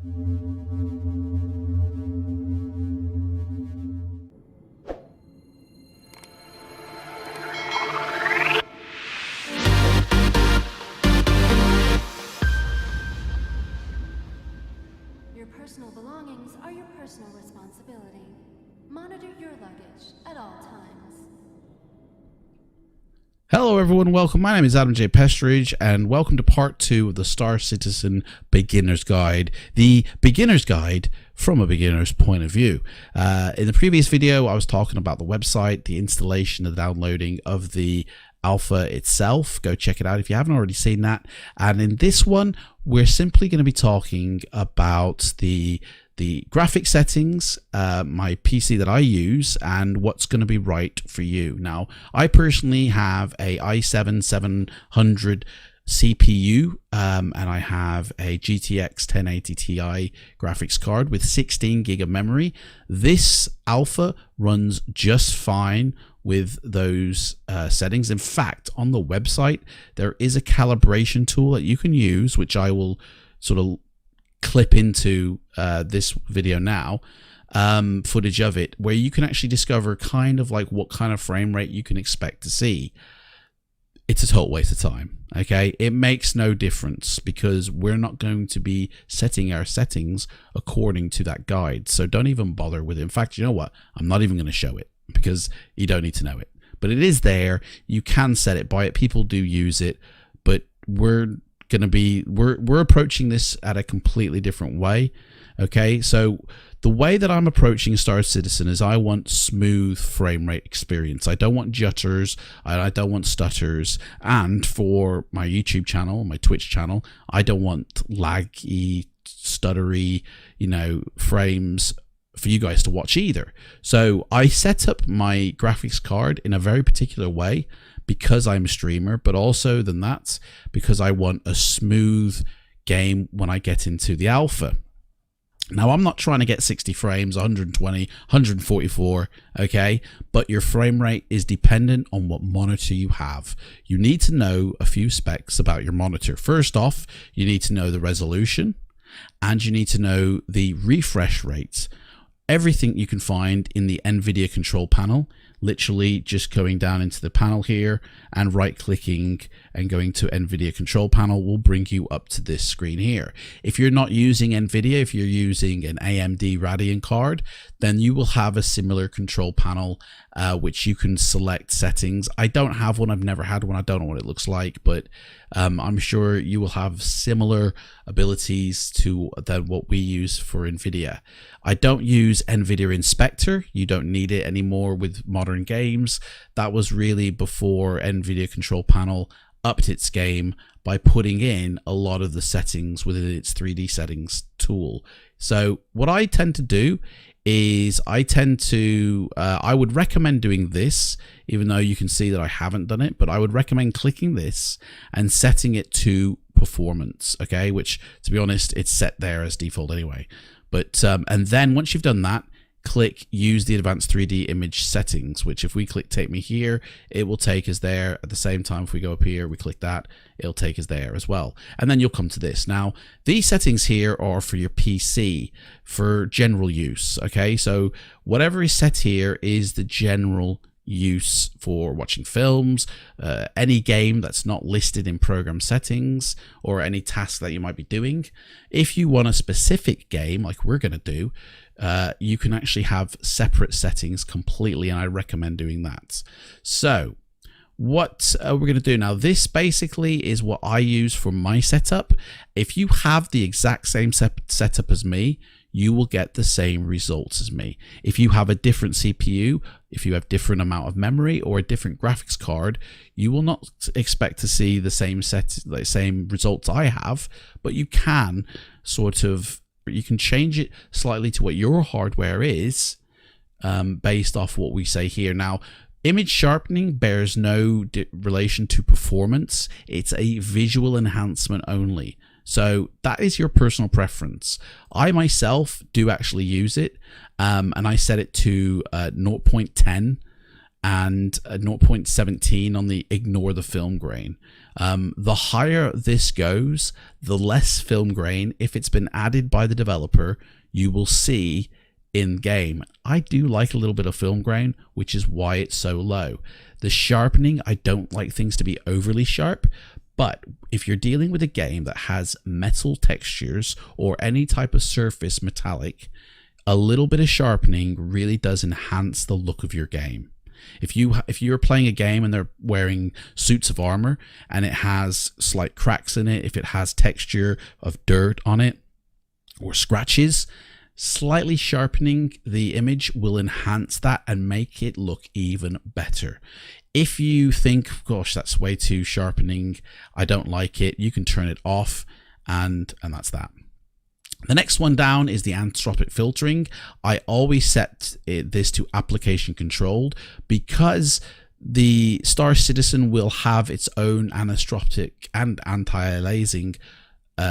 Your personal belongings are your personal responsibility. Monitor your luggage at all times. Hello everyone, welcome. My name is Adam J. Pestridge and welcome to part 2 of the Star Citizen Beginner's Guide. The Beginner's Guide from a beginner's point of view. In the previous video I was talking about the website, the installation, the downloading of the alpha itself. Go check it out if you haven't already seen that. And in this one we're simply going to be talking about the graphic settings, my PC that I use, and what's going to be right for you. Now, I personally have a i7-7700 CPU, and I have a GTX 1080 Ti graphics card with 16 gig of memory. This alpha runs just fine with those settings. In fact, on the website, there is a calibration tool that you can use, which I will sort of clip into this video now, footage of it, where you can actually discover kind of like what kind of frame rate you can expect to see. It's a total waste of time. Okay, it makes no difference because we're not going to be setting our settings according to that guide, so don't even bother with it. In fact, you know what, I'm not even going to show it because you don't need to know it, but it is there. You can set it by it. People do use it, but we're approaching this at a completely different way. Okay, so the way that I'm approaching Star Citizen is I want smooth frame rate experience. I don't want jutters, I don't want stutters, and for my YouTube channel, my Twitch channel, I don't want laggy, stuttery, frames for you guys to watch either. So I set up my graphics card in a very particular way because I'm a streamer, but also than that, because I want a smooth game when I get into the alpha. Now, I'm not trying to get 60 frames, 120, 144, okay? But your frame rate is dependent on what monitor you have. You need to know a few specs about your monitor. First off, you need to know the resolution, and you need to know the refresh rates. Everything you can find in the Nvidia control panel, literally just going down into the panel here and right clicking and going to Nvidia control panel will bring you up to this screen here. If you're not using Nvidia, if you're using an AMD Radeon card, then you will have a similar control panel which you can select settings. I don't have one, I've never had one, I don't know what it looks like, but I'm sure you will have similar abilities to what we use for Nvidia. I don't use Nvidia Inspector. You don't need it anymore with modern games. That was really before Nvidia control panel upped its game by putting in a lot of the settings within its 3D settings tool. So what I tend to do is I would recommend doing this, even though you can see that I haven't done it, but I would recommend clicking this and setting it to performance, okay, which to be honest, it's set there as default anyway. But and then once you've done that, click use the advanced 3D image settings, which if we click take me here, it will take us there. At the same time, if we go up here, we click that, it'll take us there as well. And then you'll come to this. Now, these settings here are for your PC for general use. Okay, so whatever is set here is the general use for watching films, any game that's not listed in program settings, or any task that you might be doing. If you want a specific game like we're going to do, you can actually have separate settings completely, and I recommend doing that. So what we're going to do now, this basically is what I use for my setup. If you have the exact same setup as me, you will get the same results as me. If you have a different CPU, if you have different amount of memory or a different graphics card, you will not expect to see the same results I have, but you can you can change it slightly to what your hardware is, based off what we say here. Now, image sharpening bears no relation to performance. It's a visual enhancement only. So that is your personal preference. I myself do actually use it, and I set it to 0.10 and 0.17 on the ignore the film grain. The higher this goes, the less film grain, if it's been added by the developer, you will see in game. I do like a little bit of film grain, which is why it's so low. The sharpening, I don't like things to be overly sharp, but if you're dealing with a game that has metal textures or any type of surface metallic, a little bit of sharpening really does enhance the look of your game. If you're playing a game and they're wearing suits of armor and it has slight cracks in it, if it has texture of dirt on it or scratches, slightly sharpening the image will enhance that and make it look even better. If you think, gosh, that's way too sharpening, I don't like it, you can turn it off, and that's that. The next one down is the anisotropic filtering. I always set this to application controlled because the Star Citizen will have its own anisotropic and anti-aliasing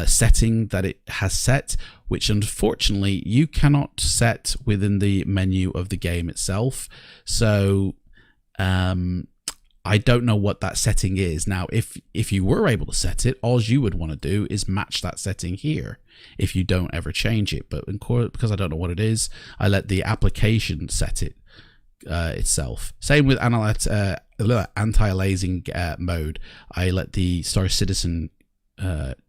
setting that it has set, which unfortunately you cannot set within the menu of the game itself. So I don't know what that setting is. Now, if you were able to set it, all you would want to do is match that setting here if you don't ever change it. But because I don't know what it is, I let the application set it itself. Same with anti-aliasing mode. I let the Star Citizen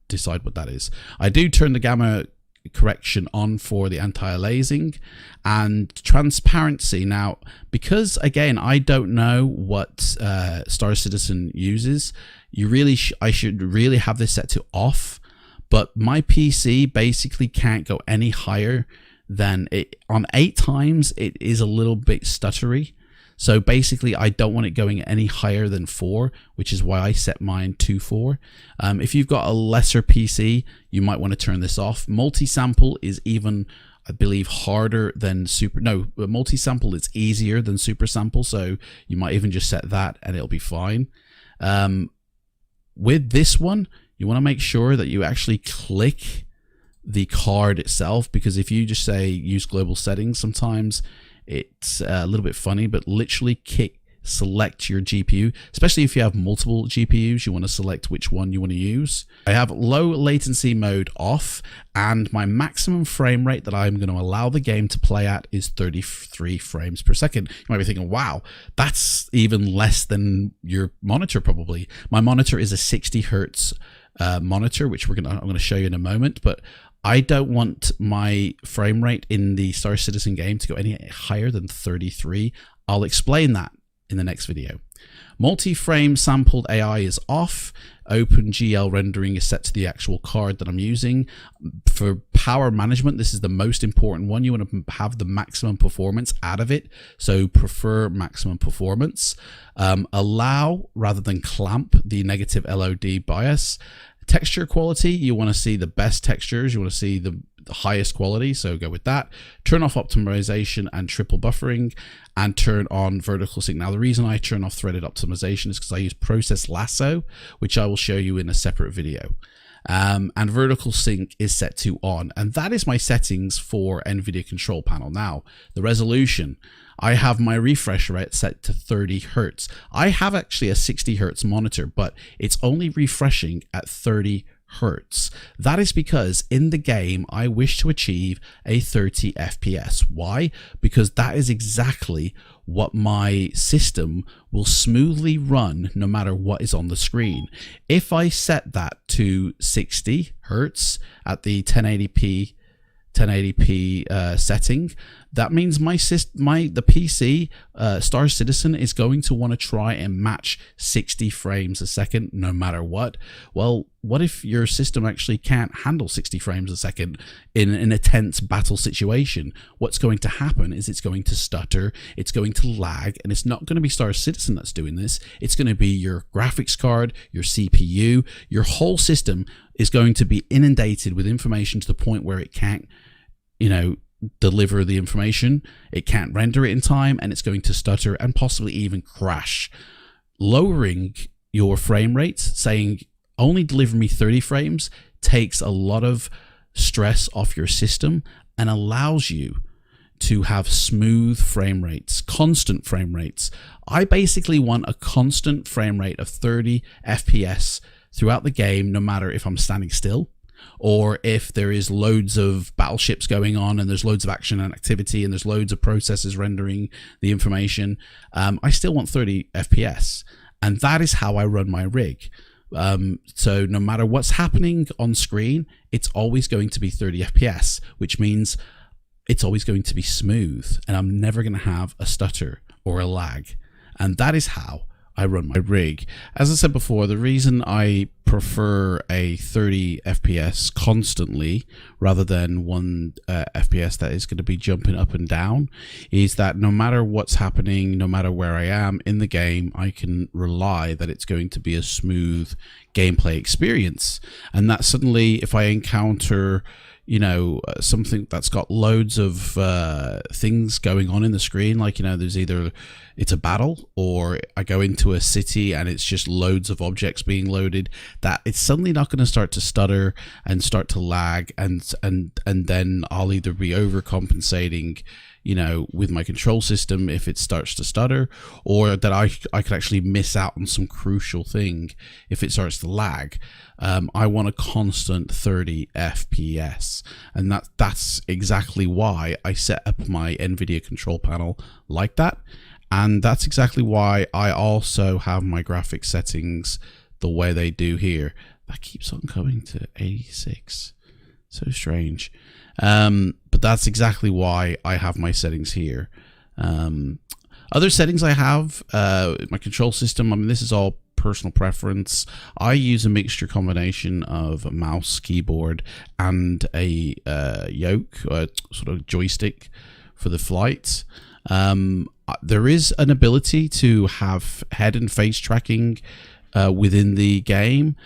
decide what that is. I do turn the gamma correction on for the anti-aliasing and transparency. Now, because again I don't know what Star Citizen uses, I should really have this set to off, but my PC basically can't go any higher than it. On 8 times it is a little bit stuttery, so basically I don't want it going any higher than 4, which is why I set mine to 4. If you've got a lesser PC, you might want to turn this off. Multi-sample is even, I believe, harder than multi-sample is easier than super sample, so you might even just set that and it'll be fine. With this one, you want to make sure that you actually click the card itself, because if you just say use global settings, sometimes it's a little bit funny, but literally select your GPU, especially if you have multiple GPUs, you want to select which one you want to use. I have low latency mode off, and my maximum frame rate that I'm going to allow the game to play at is 33 frames per second. You might be thinking, wow, that's even less than your monitor probably. My monitor is a 60 hertz monitor, which I'm going to show you in a moment, but I don't want my frame rate in the Star Citizen game to go any higher than 33. I'll explain that in the next video. Multi-frame sampled AI is off. OpenGL rendering is set to the actual card that I'm using. For power management, this is the most important one. You want to have the maximum performance out of it, so prefer maximum performance. Allow rather than clamp the negative LOD bias. Texture quality, you want to see the best textures, you want to see the highest quality, so go with that. Turn off optimization and triple buffering, and turn on vertical sync. Now, the reason I turn off threaded optimization is because I use process lasso, which I will show you in a separate video. And vertical sync is set to on, and that is my settings for Nvidia control panel. Now, the resolution, I have my refresh rate set to 30 hertz. I have actually a 60 hertz monitor, but it's only refreshing at 30 hertz. That is because in the game I wish to achieve a 30 FPS. Why? Because that is exactly what my system will smoothly run no matter what is on the screen. If I set that to 60 hertz at the 1080p setting, that means the PC Star Citizen is going to want to try and match 60 frames a second no matter what. Well, what if your system actually can't handle 60 frames a second in a tense battle situation? What's going to happen is it's going to stutter, it's going to lag, and it's not going to be Star Citizen that's doing this. It's going to be your graphics card, your CPU, your whole system is going to be inundated with information to the point where it can't, deliver the information, it can't render it in time, and it's going to stutter and possibly even crash. Lowering your frame rate, saying only deliver me 30 frames, takes a lot of stress off your system and allows you to have smooth frame rates, constant frame rates. I basically want a constant frame rate of 30 FPS throughout the game, no matter if I'm standing still or if there is loads of battleships going on and there's loads of action and activity and there's loads of processes rendering the information. I still want 30 FPS, and that is how I run my rig. So no matter what's happening on screen, it's always going to be 30 FPS, which means it's always going to be smooth, and I'm never going to have a stutter or a lag. And that is how I run my rig. As I said before, the reason I prefer a 30 FPS constantly rather than 1 FPS that is going to be jumping up and down is that no matter what's happening, no matter where I am in the game, I can rely that it's going to be a smooth gameplay experience. And that suddenly, if I encounter something that's got loads of things going on in the screen, like, there's either it's a battle or I go into a city and it's just loads of objects being loaded, that it's suddenly not going to start to stutter and start to lag, and then I'll either be overcompensating with my control system if it starts to stutter, or that I could actually miss out on some crucial thing if it starts to lag. I want a constant 30 FPS, and that's exactly why I set up my Nvidia control panel like that, and that's exactly why I also have my graphics settings the way they do here. That keeps on going to 86. So strange. But that's exactly why I have my settings here. Other settings I have, my control system, I mean, this is all personal preference. I use a mixture combination of a mouse, keyboard, and a yoke, sort of joystick for the flight. There is an ability to have head and face tracking within the game.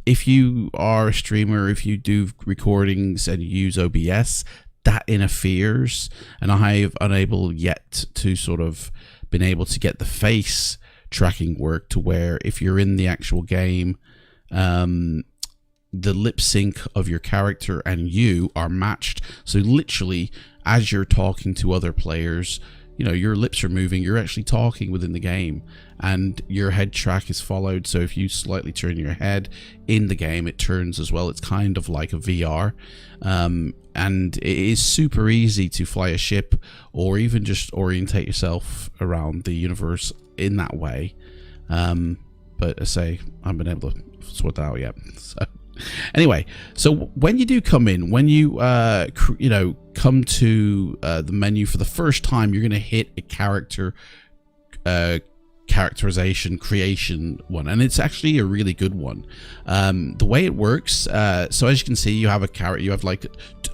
If you are a streamer, if you do recordings and you use OBS, that interferes, and I have unable yet to sort of been able to get the face tracking work to where if you're in the actual game, the lip sync of your character and you are matched. So literally, as you're talking to other players, your lips are moving, you're actually talking within the game, and your head track is followed. So if you slightly turn your head in the game, it turns as well. It's kind of like a VR, and it is super easy to fly a ship or even just orientate yourself around the universe in that way. But I say, I haven't been able to sort that out yet. So anyway, so when you do come in, when you come to the menu for the first time, you're going to hit a character characterization creation one, and it's actually a really good one. The way it works, so as you can see, you have a character, you have like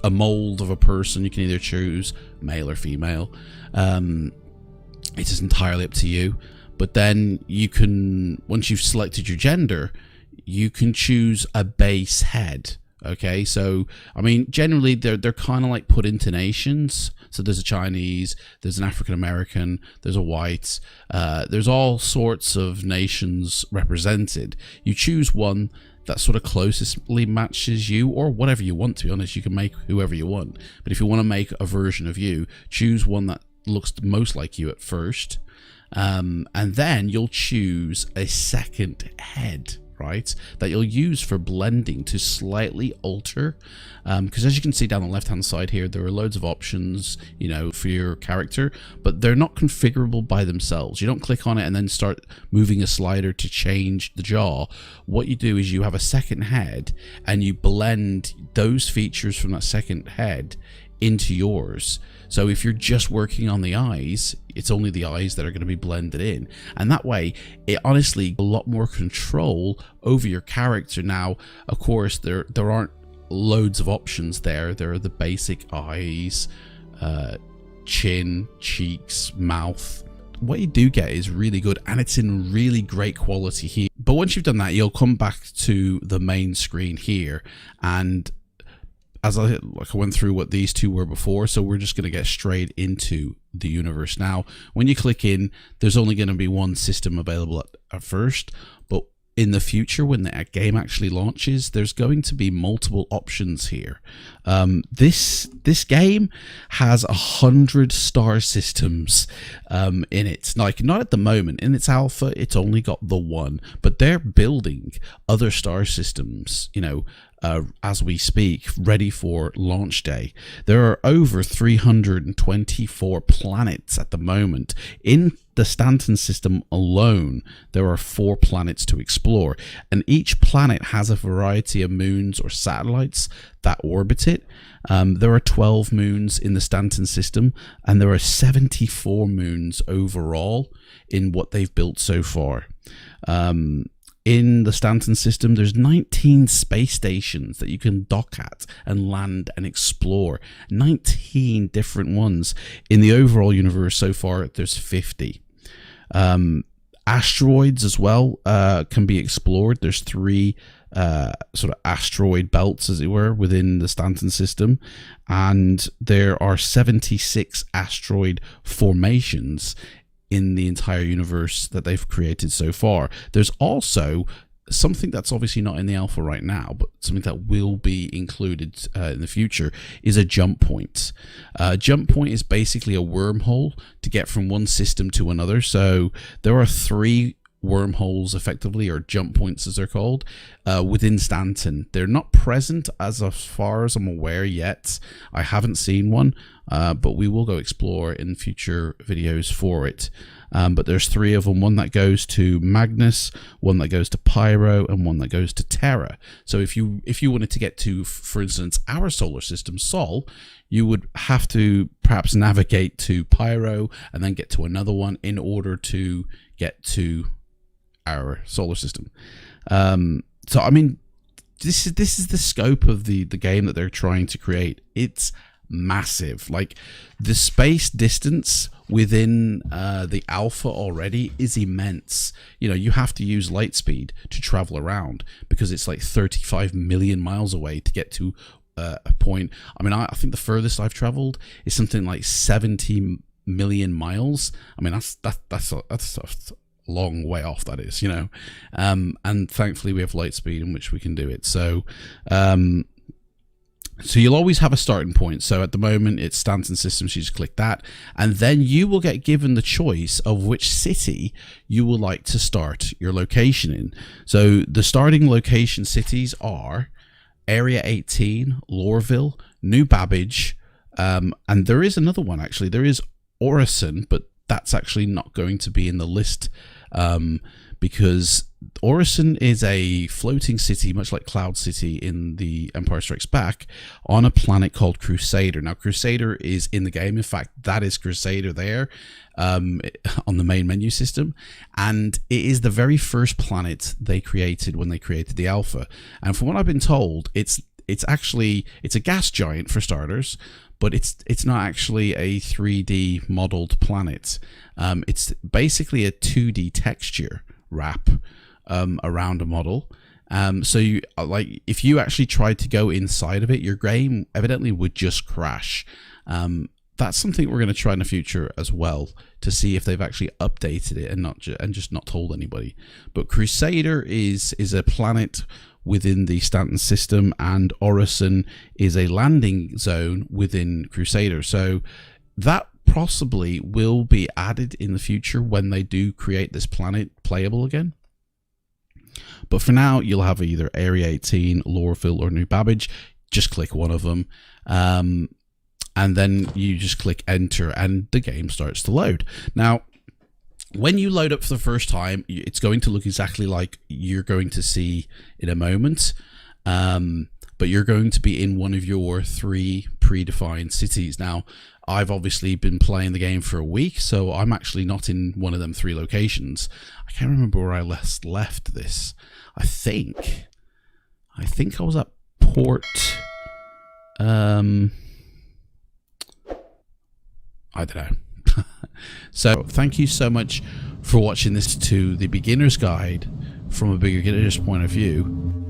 a mold of a person. You can either choose male or female. It is entirely up to you, but then you can, once you've selected your gender, you can choose a base head. Okay, so I mean, generally they're kind of like put into nations. So there's a Chinese, there's an African American, there's a white, there's all sorts of nations represented. You choose one that sort of closely matches you, or whatever you want. To be honest, you can make whoever you want, but if you want to make a version of you, choose one that looks most like you at first, and then you'll choose a second head, right, that you'll use for blending to slightly alter, because as you can see down the left hand side here, there are loads of options, for your character, but they're not configurable by themselves. You don't click on it and then start moving a slider to change the jaw. What you do is you have a second head and you blend those features from that second head into yours. So if you're just working on the eyes, it's only the eyes that are going to be blended in, and that way it honestly a lot more control over your character. Now of course there aren't loads of options there. There are the basic eyes, chin, cheeks, mouth. What you do get is really good, and it's in really great quality here. But once you've done that, you'll come back to the main screen here, and as I went through what these two were before, so we're just going to get straight into the universe now. When you click in, there's only going to be one system available at first, but in the future, when the game actually launches, there's going to be multiple options here. This game has 100 star systems in it. Like, not at the moment. In its alpha, it's only got the one, but they're building other star systems, you know, as we speak, ready for launch day. There are over 324 planets at the moment. In the Stanton system alone, there are 4 planets to explore, and each planet has a variety of moons or satellites that orbit it. There are 12 moons in the Stanton system, and there are 74 moons overall in what they've built so far. In the Stanton system, there's 19 space stations that you can dock at and land and explore. 19 different ones. In the overall universe so far, there's 50. Asteroids as well can be explored. There's 3 sort of asteroid belts, as it were, within the Stanton system, and there are 76 asteroid formations in the entire universe that they've created so far. There's also something that's obviously not in the alpha right now, but something that will be included in the future, is a jump point. Jump point is basically a wormhole to get from one system to another. So there are 3 wormholes, effectively, or jump points as they're called, within Stanton. They're not present as far as I'm aware yet. I haven't seen one, but we will go explore in future videos for it. But there's 3 of them, one that goes to Magnus, one that goes to Pyro, and one that goes to Terra. So if you wanted to get to, for instance, our solar system, Sol, you would have to perhaps navigate to Pyro and then get to another one in order to get to our solar system. So I mean, this is the scope of the game that they're trying to create. It's massive. Like, the space distance within the alpha already is immense. You know, you have to use light speed to travel around because it's like 35 million miles away to get to a point. I mean, I think the furthest I've traveled is something like 70 million miles. I mean, that's a long way off, that is, you know. And thankfully we have light speed in which we can do it. So so you'll always have a starting point. So at the moment it's Stanton system, so you just click that, and then you will get given the choice of which city you would like to start your location in. So the starting location cities are Area 18, Lorville, New Babbage, and there is another one actually. There is Orison, but that's actually not going to be in the list because Orison is a floating city, much like Cloud City in the Empire Strikes Back, on a planet called Crusader. Now, Crusader is in the game. In fact, that is Crusader there on the main menu system, and it is the very first planet they created when they created the alpha. And from what I've been told, it's a gas giant for starters, but it's not actually a 3D modeled planet. It's basically a 2D texture wrap around a model. So you, like, if you actually tried to go inside of it, your game evidently would just crash. That's something we're going to try in the future as well, to see if they've actually updated it and just not told anybody. But Crusader is a planet within the Stanton system, and Orison is a landing zone within Crusader. So that possibly will be added in the future when they do create this planet playable again. But for now, you'll have either Area 18, Lorville, or New Babbage. Just click one of them. And then you just click enter and the game starts to load. Now, when you load up for the first time, it's going to look exactly like you're going to see in a moment. But you're going to be in one of your 3 predefined cities. Now, I've obviously been playing the game for a week, so I'm actually not in one of them 3 locations. I can't remember where I left this. I think I was at port. I don't know. So thank you so much for watching this to the beginner's guide from a beginner's point of view.